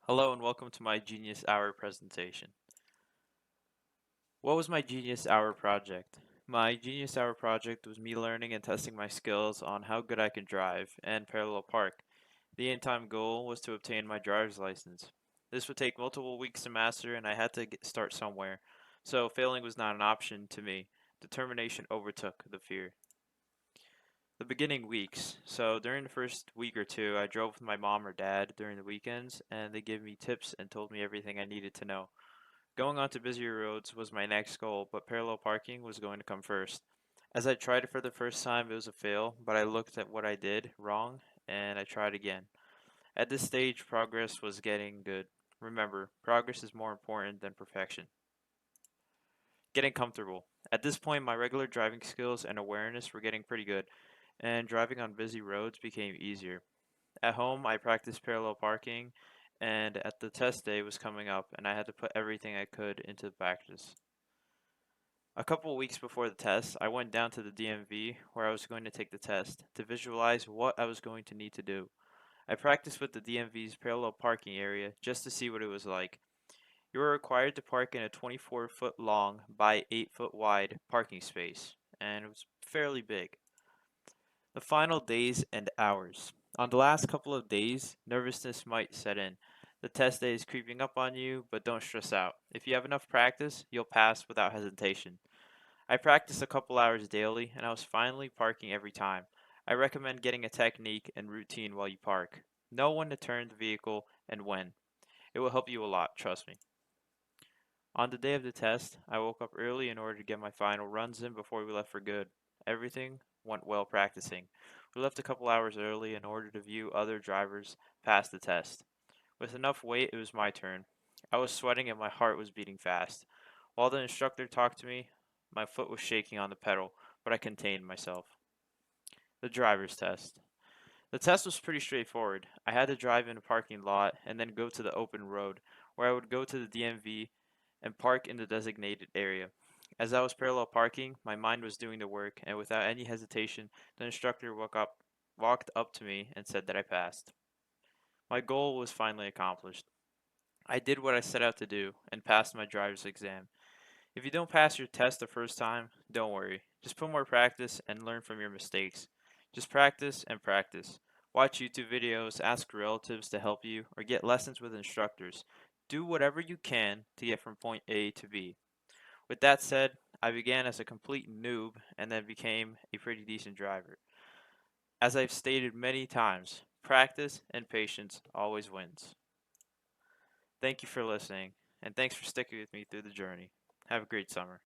Hello and welcome to my Genius Hour presentation. What was my Genius Hour project? My Genius Hour project was me learning and testing my skills on how good I can drive and parallel park. The end-time goal was to obtain my driver's license. This would take multiple weeks to master and I had to start somewhere, so failing was not an option to me. Determination overtook the fear. The beginning weeks. So during the first week or two, I drove with my mom or dad during the weekends, and they gave me tips and told me everything I needed to know. Going onto busier roads was my next goal, but parallel parking was going to come first. As I tried it for the first time, it was a fail, but I looked at what I did wrong and I tried again. At this stage, progress was getting good. Remember, progress is more important than perfection. Getting comfortable. At this point, my regular driving skills and awareness were getting pretty good, and driving on busy roads became easier. At home, I practiced parallel parking, and at the test day was coming up, and I had to put everything I could into practice. A couple weeks before the test, I went down to the DMV where I was going to take the test to visualize what I was going to need to do. I practiced with the DMV's parallel parking area just to see what it was like. You are required to park in a 24-foot long by 8-foot wide parking space, and it was fairly big. The final days and hours. On the last couple of days, nervousness might set in. The test day is creeping up on you, but don't stress out. If you have enough practice, you'll pass without hesitation. I practiced a couple hours daily, and I was finally parking every time. I recommend getting a technique and routine while you park. Know when to turn the vehicle and when. It will help you a lot, trust me. On the day of the test, I woke up early in order to get my final runs in before we left for good. Everything went well practicing. We left a couple hours early in order to view other drivers pass the test. With enough weight, it was my turn. I was sweating and my heart was beating fast. While the instructor talked to me, my foot was shaking on the pedal, but I contained myself. The driver's test. The test was pretty straightforward. I had to drive in a parking lot and then go to the open road, where I would go to the DMV and park in the designated area. As I was parallel parking, my mind was doing the work, and without any hesitation, the instructor walked up to me and said that I passed. My goal was finally accomplished. I did what I set out to do and passed my driver's exam. If you don't pass your test the first time, don't worry. Just put more practice and learn from your mistakes. Just practice and practice. Watch YouTube videos, ask relatives to help you, or get lessons with instructors. Do whatever you can to get from point A to B. With that said, I began as a complete noob and then became a pretty decent driver. As I've stated many times, practice and patience always wins. Thank you for listening, and thanks for sticking with me through the journey. Have a great summer.